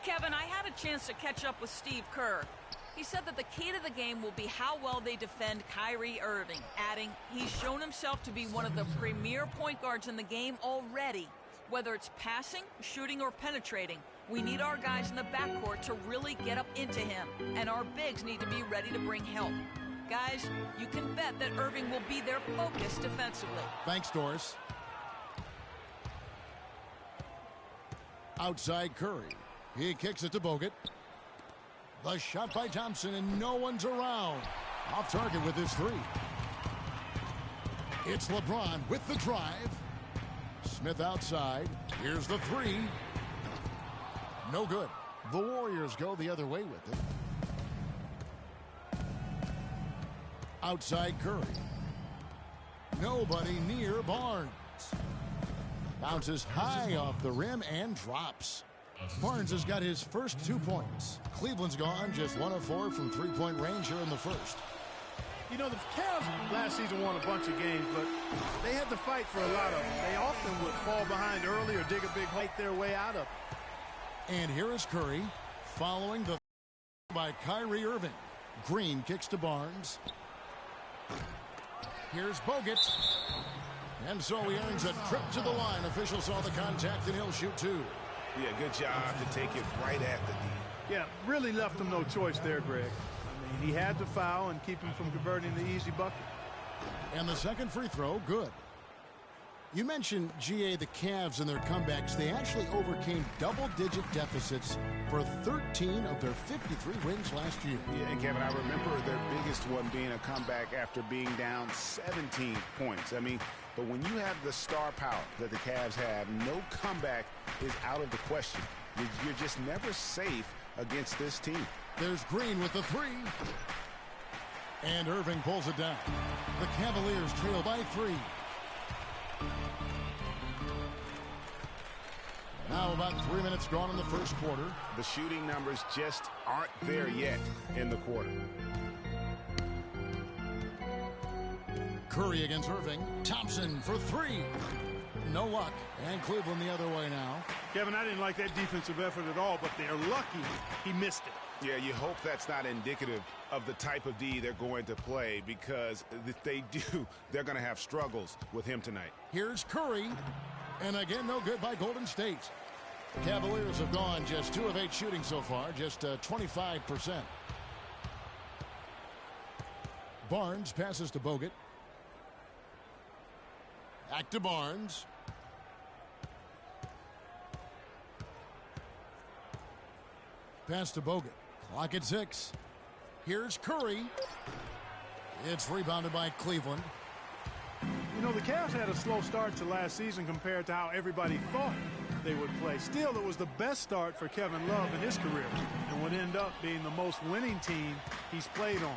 Kevin, I had a chance to catch up with Steve Kerr. He said that the key to the game will be how well they defend Kyrie Irving, adding, he's shown himself to be one of the premier point guards in the game already. Whether it's passing, shooting, or penetrating, we need our guys in the backcourt to really get up into him, and our bigs need to be ready to bring help. Guys, you can bet that Irving will be their focus defensively. Thanks, Doris. Outside Curry. He kicks it to Bogut. The shot by Thompson, and no one's around. Off target with his three. It's LeBron with the drive. Smith outside. Here's the three. No good. The Warriors go the other way with it. Outside Curry. Nobody near Barnes. Bounces high off the rim and drops. Barnes has got his first 2 points. Cleveland's gone just 1 of 4 from three-point range here in the first. You know, the Cavs last season won a bunch of games, but they had to fight for a lot of them. They often would fall behind early or dig a big hole their way out of it. And here is Curry following the by Kyrie Irving. Green kicks to Barnes. Here's Bogut. And so he earns a trip to the line. Officials saw the contact, and he'll shoot two. Yeah, good job to take it right at the knee. Yeah, really left him no choice there, Greg. I mean, he had to foul and keep him from converting the easy bucket. And the second free throw, good. You mentioned, GA, the Cavs and their comebacks. They actually overcame double-digit deficits for 13 of their 53 wins last year. Yeah, and Kevin, I remember their biggest one being a comeback after being down 17 points. I mean, but when you have the star power that the Cavs have, no comeback is out of the question. You're just never safe against this team. There's Green with the three. And Irving pulls it down. The Cavaliers trail by 3. Now about 3 minutes gone in the first quarter. The shooting numbers just aren't there yet in the quarter. Curry against Irving. Thompson for 3. No luck. And Cleveland the other way now. Kevin, I didn't like that defensive effort at all, but they're lucky he missed it. Yeah, you hope that's not indicative of the type of D they're going to play, because if they do, they're going to have struggles with him tonight. Here's Curry. And again, no good by Golden State. The Cavaliers have gone just 2 of 8 shooting so far, just 25%. Barnes passes to Bogut. Back to Barnes. Pass to Bogut. Clock at 6. Here's Curry. It's rebounded by Cleveland. You know, the Cavs had a slow start to last season compared to how everybody thought they would play. Still, it was the best start for Kevin Love in his career and would end up being the most winning team he's played on.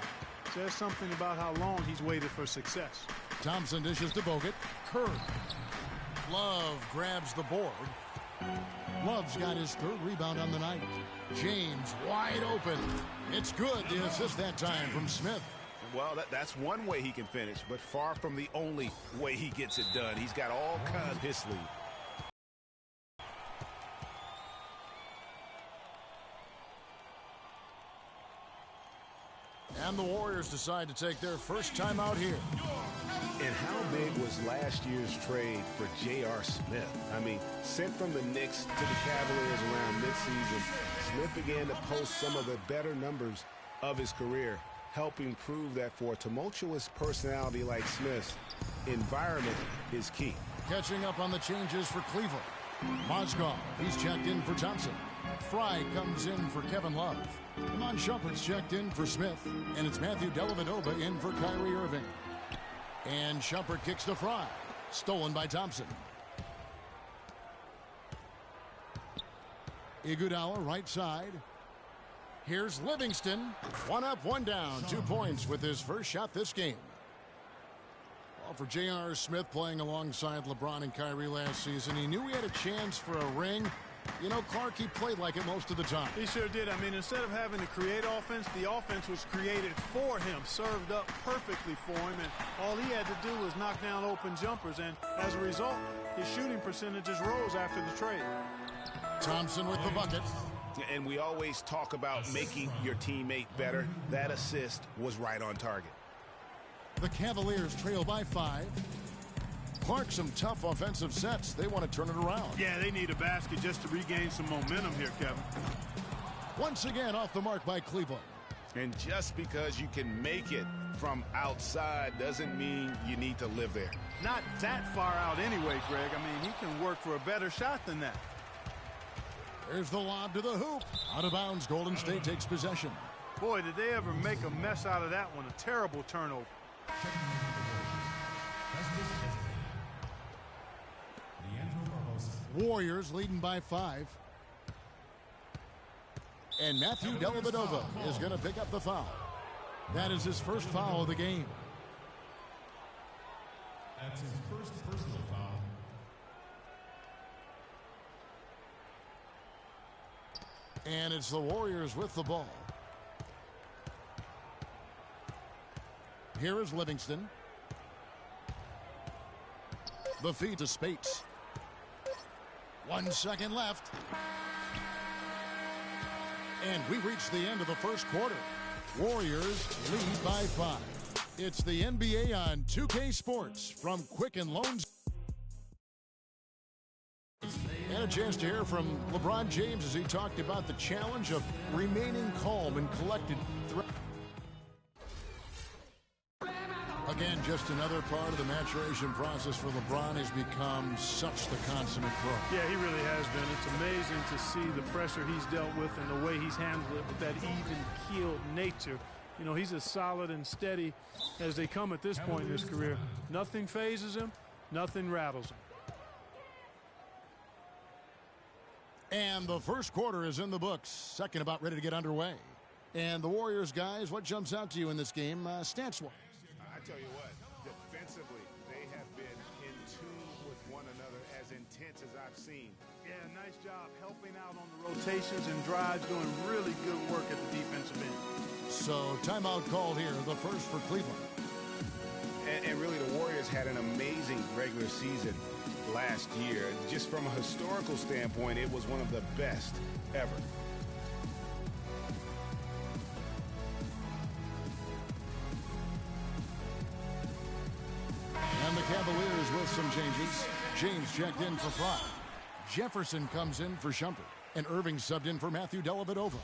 Says something about how long he's waited for success. Thompson dishes to Bogut. Curry. Love grabs the board. Love's got his 3rd rebound on the night. James wide open. It's good. The assist that time from Smith. Well, that's one way he can finish, but far from the only way he gets it done. He's got all kinds of his sleeve. And the Warriors decide to take their first time out here. And how big was last year's trade for J.R. Smith? I mean, sent from the Knicks to the Cavaliers around midseason, Smith began to post some of the better numbers of his career, helping prove that for a tumultuous personality like Smith's, environment is key. Catching up on the changes for Cleveland. Mozgov, he's checked in for Thompson. Fry comes in for Kevin Love. Iman Shumpert's checked in for Smith. And it's Matthew Dellavedova in for Kyrie Irving. And Shumpert kicks to Fry. Stolen by Thompson. Iguodala right side. Here's Livingston. 1 up, 1 down. 2 points with his first shot this game. Well, for J.R. Smith playing alongside LeBron and Kyrie last season, he knew he had a chance for a ring. You know, Clark, he played like it most of the time. He sure did. I mean, instead of having to create offense, the offense was created for him, served up perfectly for him, and all he had to do was knock down open jumpers, and as a result, his shooting percentages rose after the trade. Thompson with the bucket. And we always talk about making your teammate better. That assist was right on target. The Cavaliers trail by 5. Clark, some tough offensive sets. They want to turn it around. Yeah, they need a basket just to regain some momentum here, Kevin. Once again off the mark by Cleveland. And just because you can make it from outside doesn't mean you need to live there. Not that far out anyway, Greg. I mean, he can work for a better shot than that. There's the lob to the hoop. Out of bounds, Golden State takes possession. Boy, did they ever make a mess out of that one. A terrible turnover. Warriors leading by 5. And Matthew Dellavedova is going to pick up the foul. That is his first foul of the game. That's his first personal foul. And it's the Warriors with the ball. Here is Livingston. The feed to Spates. 1 second left. And we reach the end of the first quarter. Warriors lead by 5. It's the NBA on 2K Sports from Quicken Loans. And a chance to hear from LeBron James as he talked about the challenge of remaining calm and collected throughout. Again, just another part of the maturation process for LeBron. Has become such the consummate pro. Yeah, he really has been. It's amazing to see the pressure he's dealt with and the way he's handled it with that even-keeled nature. You know, he's as solid and steady as they come at this point in his career. Nothing phases him. Nothing rattles him. And the first quarter is in the books. Second about ready to get underway. And the Warriors, guys, what jumps out to you in this game stats-wise? I tell you what, defensively, they have been in tune with one another as intense as I've seen. Yeah, nice job helping out on the rotations and drives, doing really good work at the defensive end. So timeout called here, the first for Cleveland. And really, the Warriors had an amazing regular season last year. Just from a historical standpoint, it was one of the best ever. And the Cavaliers with some changes. James checked in for Frye. Jefferson comes in for Shumpert. And Irving subbed in for Matthew Dellavedova.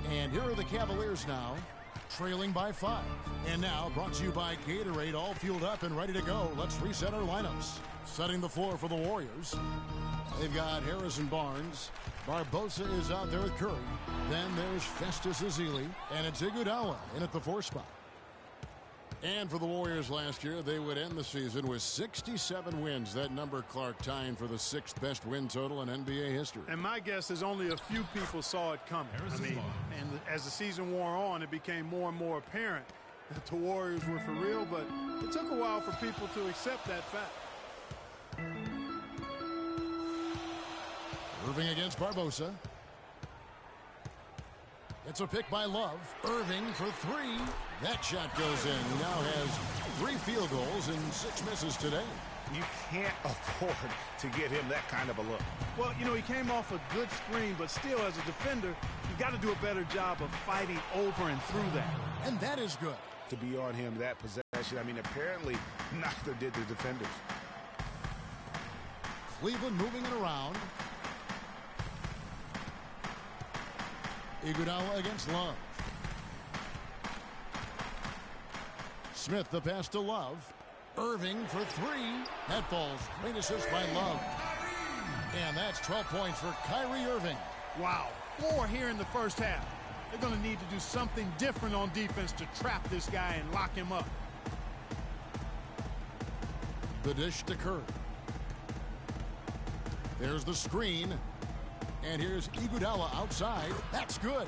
And here are the Cavaliers now, trailing by 5. And now brought to you by Gatorade, all fueled up and ready to go. Let's reset our lineups. Setting the floor for the Warriors. They've got Harrison Barnes. Barbosa is out there with Curry. Then there's Festus Ezeli. And it's Iguodala in at the 4 spot. And for the Warriors last year, they would end the season with 67 wins. That number, Clark, tying for the 6th best win total in NBA history. And my guess is only a few people saw it coming. I mean, and as the season wore on, it became more and more apparent that the Warriors were for real, but it took a while for people to accept that fact. Irving against Barbosa. It's a pick by Love. Irving for 3. That shot goes in. He now has 3 field goals and 6 misses today. You can't afford to get him that kind of a look. Well, you know, he came off a good screen, but still, as a defender, you got to do a better job of fighting over and through that. And that is good. To be on him that possession, I mean, apparently neither did the defenders. Cleveland moving it around. Iguodala against Love. Smith the pass to Love. Irving for 3. That falls. Great assist by Love. And that's 12 points for Kyrie Irving. Wow. 4 here in the first half. They're going to need to do something different on defense to trap this guy and lock him up. The dish to Curry. There's the screen. And here's Iguodala outside. That's good.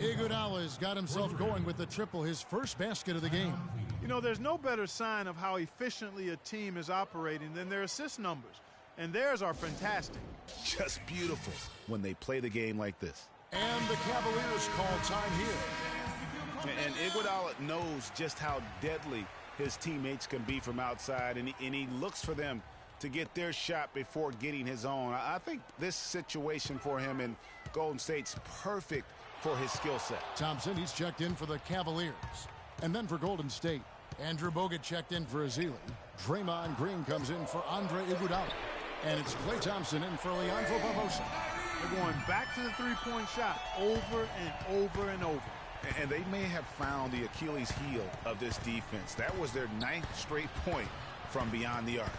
Iguodala's got himself going with the triple, his first basket of the game. You know, there's no better sign of how efficiently a team is operating than their assist numbers. And theirs are fantastic. Just beautiful when they play the game like this. And the Cavaliers call time here. And Iguodala knows just how deadly his teammates can be from outside, and he looks for them to get their shot before getting his own. I think this situation for him in Golden State's perfect for his skill set. Thompson, he's checked in for the Cavaliers. And then for Golden State, Andrew Bogut checked in for Ezeli. Draymond Green comes in for Andre Iguodala. And it's Klay Thompson in for Leandro Barbosa. They're going back to the three-point shot over and over and over. And they may have found the Achilles heel of this defense. That was their 9th straight point from beyond the arc.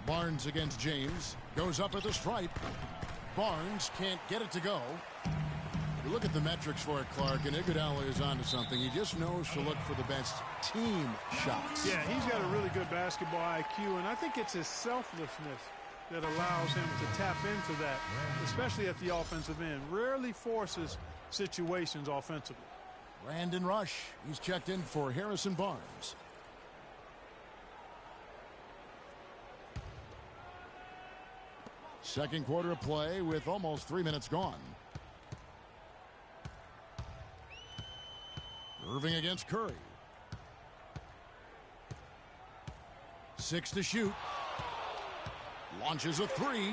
Barnes against James. Goes up at the stripe. Barnes can't get it to go. You look at the metrics for it, Clark, and Iguodala is onto something. He just knows to look for the best team shots. Yeah, he's got a really good basketball IQ, and I think it's his selflessness that allows him to tap into that, especially at the offensive end. Rarely forces situations offensively. Brandon Rush, he's checked in for Harrison Barnes. Second quarter of play with almost 3 minutes gone. Irving against Curry. 6 to shoot. Launches a three.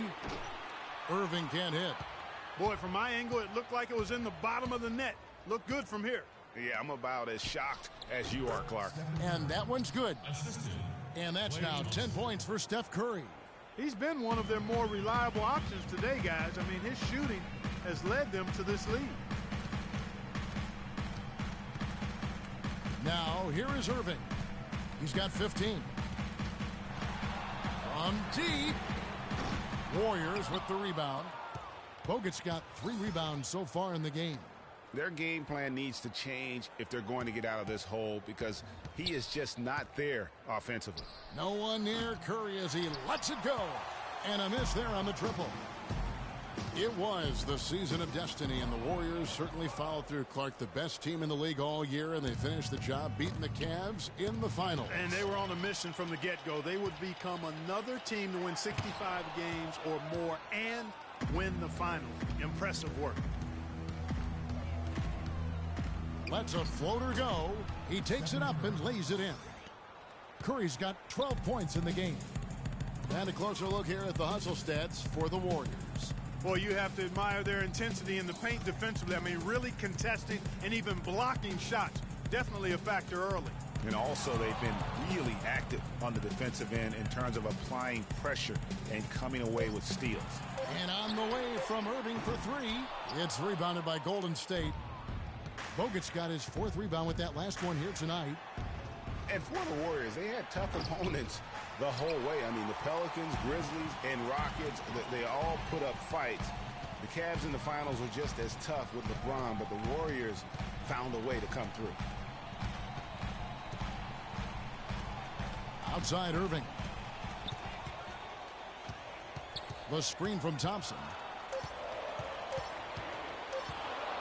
Irving can't hit. Boy, from my angle, it looked like it was in the bottom of the net. Looked good from here. Yeah, I'm about as shocked as you are, Clark. And that one's good. And that's now 10 points for Steph Curry. He's been one of their more reliable options today, guys. I mean, his shooting has led them to this lead. Now, here is Irving. He's got 15. From deep. Warriors with the rebound. Bogut's got 3 rebounds so far in the game. Their game plan needs to change if they're going to get out of this hole because he is just not there offensively. No one near Curry as he lets it go. And a miss there on the triple. It was the season of destiny, and the Warriors certainly followed through, Clark. The best team in the league all year, and they finished the job beating the Cavs in the finals. And they were on a mission from the get-go. They would become another team to win 65 games or more and win the finals. Impressive work. Lets a floater go. He takes it up and lays it in. Curry's got 12 points in the game. And a closer look here at the hustle stats for the Warriors. Boy, you have to admire their intensity in the paint defensively. I mean, really contesting and even blocking shots. Definitely a factor early. And also, they've been really active on the defensive end in terms of applying pressure and coming away with steals. And on the way from Irving for 3. It's rebounded by Golden State. Bogut's got his 4th rebound with that last one here tonight. And for the Warriors, they had tough opponents the whole way. I mean, the Pelicans, Grizzlies, and Rockets, they all put up fights. The Cavs in the finals were just as tough with LeBron, but the Warriors found a way to come through. Outside Irving. The screen from Thompson.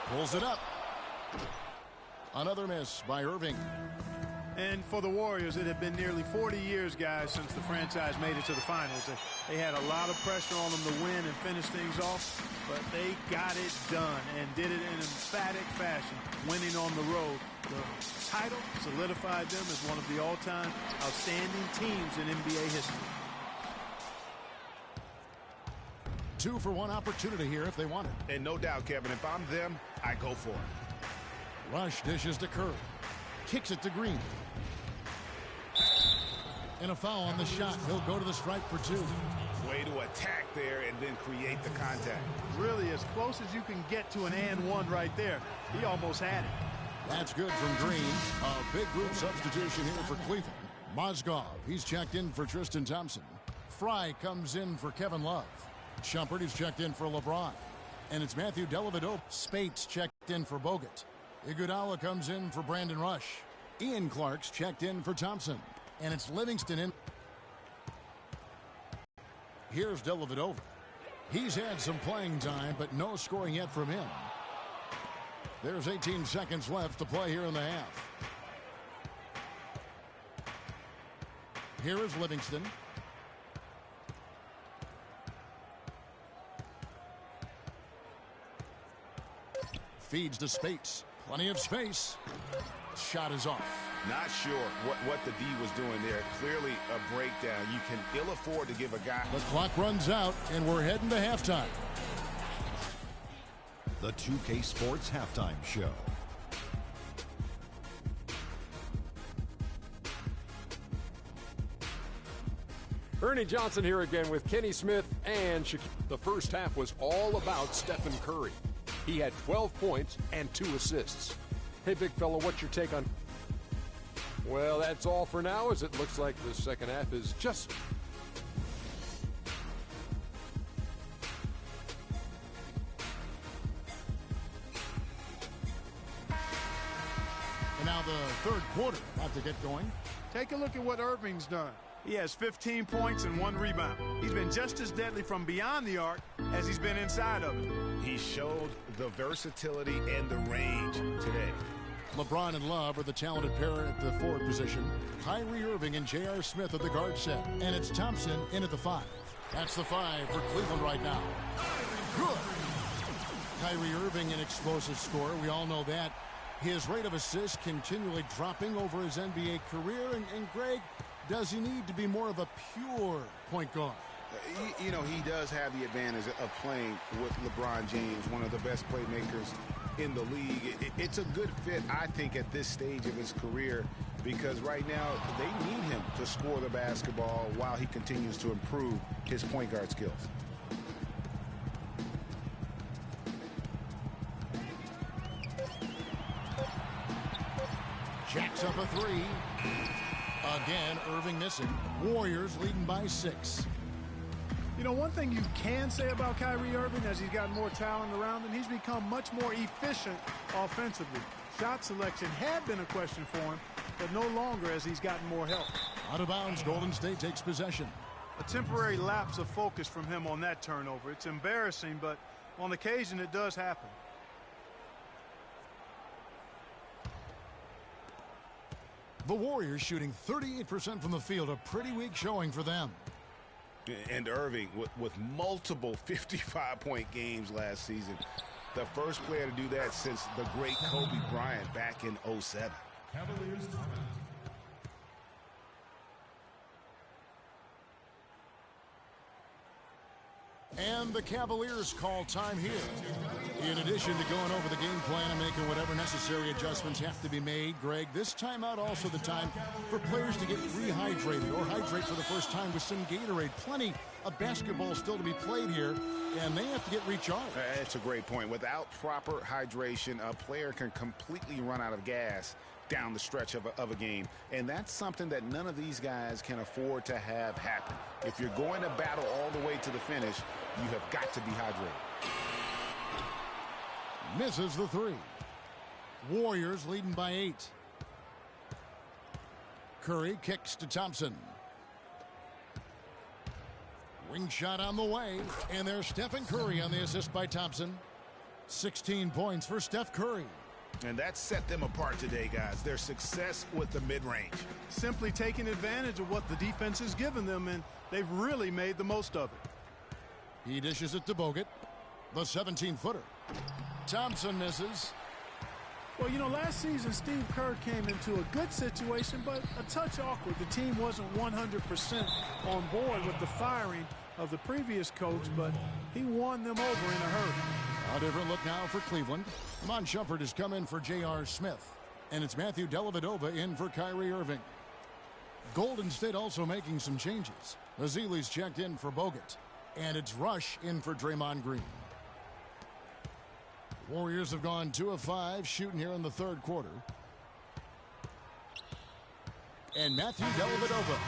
Pulls it up. Another miss by Irving. And for the Warriors, it had been nearly 40 years, guys, since the franchise made it to the finals. They had a lot of pressure on them to win and finish things off, but they got it done and did it in emphatic fashion, winning on the road. The title solidified them as one of the all-time outstanding teams in NBA history. 2-for-1 opportunity here if they want it. And no doubt, Kevin, if I'm them, I go for it. Rush dishes to Curry. Kicks it to Green. And a foul on the shot. He'll go to the stripe for 2. Way to attack there and then create the contact. Really as close as you can get to an and one right there. He almost had it. That's good from Green. A big group substitution here for Cleveland. Mozgov, he's checked in for Tristan Thompson. Fry comes in for Kevin Love. Shumpert is checked in for LeBron. And it's Matthew Dellavedova. Spates checked in for Bogut. Iguodala comes in for Brandon Rush. Ian Clark's checked in for Thompson. And it's Livingston in. Here's Dellavedova. He's had some playing time, but no scoring yet from him. There's 18 seconds left to play here in the half. Here is Livingston. Feeds to Spates. Plenty of space. Shot is off. Not sure what the D was doing there. Clearly a breakdown. You can ill afford to give a guy. The clock runs out, and we're heading to halftime. The 2K Sports Halftime Show. Ernie Johnson here again with Kenny Smith and Shaquille. The first half was all about Stephen Curry. He had 12 points and 2 assists. Hey, big fella, what's your take on... Well, that's all for now, as it looks like the second half is just... And now the third quarter about to get going. Take a look at what Irving's done. He has 15 points and 1 rebound. He's been just as deadly from beyond the arc as he's been inside of it. He showed the versatility and the range today. LeBron and Love are the talented pair at the forward position. Kyrie Irving and J.R. Smith at the guard set. And it's Thompson in at the 5. That's the 5 for Cleveland right now. Good. Kyrie Irving, an explosive scorer. We all know that. His rate of assists continually dropping over his NBA career. And Greg, does he need to be more of a pure point guard? You know, he does have the advantage of playing with LeBron James, one of the best playmakers in the league. It's a good fit, I think, at this stage of his career, because right now they need him to score the basketball while he continues to improve his point guard skills. Jacks up a 3. Again, Irving missing. Warriors leading by 6. You know, one thing you can say about Kyrie Irving, as he's got more talent around him, he's become much more efficient offensively. Shot selection had been a question for him, but no longer as he's gotten more help. Out of bounds, Golden State takes possession. A temporary lapse of focus from him on that turnover. It's embarrassing, but on occasion it does happen. The Warriors shooting 38% from the field, a pretty weak showing for them. And Irving with multiple 55-point games last season. The first player to do that since the great Kobe Bryant back in '07. Cavaliers timeout. And the Cavaliers call time here. In addition to going over the game plan and making whatever necessary adjustments have to be made, Greg, this timeout also the time for players to get rehydrated or hydrate for the first time with some Gatorade. Plenty of basketball still to be played here, and they have to get recharged. That's a great point. Without proper hydration, a player can completely run out of gas down the stretch of a game, and that's something that none of these guys can afford to have happen. If you're going to battle all the way to the finish, you have got to be hydrated. Misses the 3. Warriors leading by 8. Curry kicks to Thompson. Wing shot on the way, and there's Stephen Curry on the assist by Thompson. 16 points for Steph Curry. And that set them apart today, guys. Their success with the mid-range. Simply taking advantage of what the defense has given them, and they've really made the most of it. He dishes it to Bogut. The 17-footer. Thompson misses. Well, you know, last season Steve Kerr came into a good situation, but a touch awkward. The team wasn't 100% on board with the firing of the previous coach, but he won them over in a hurry. A different look now for Cleveland. Iman Shumpert has come in for J.R. Smith. And it's Matthew Dellavedova in for Kyrie Irving. Golden State also making some changes. Azili's checked in for Bogut. And it's Rush in for Draymond Green. Warriors have gone 2 of 5 shooting here in the third quarter. And Matthew Dellavedova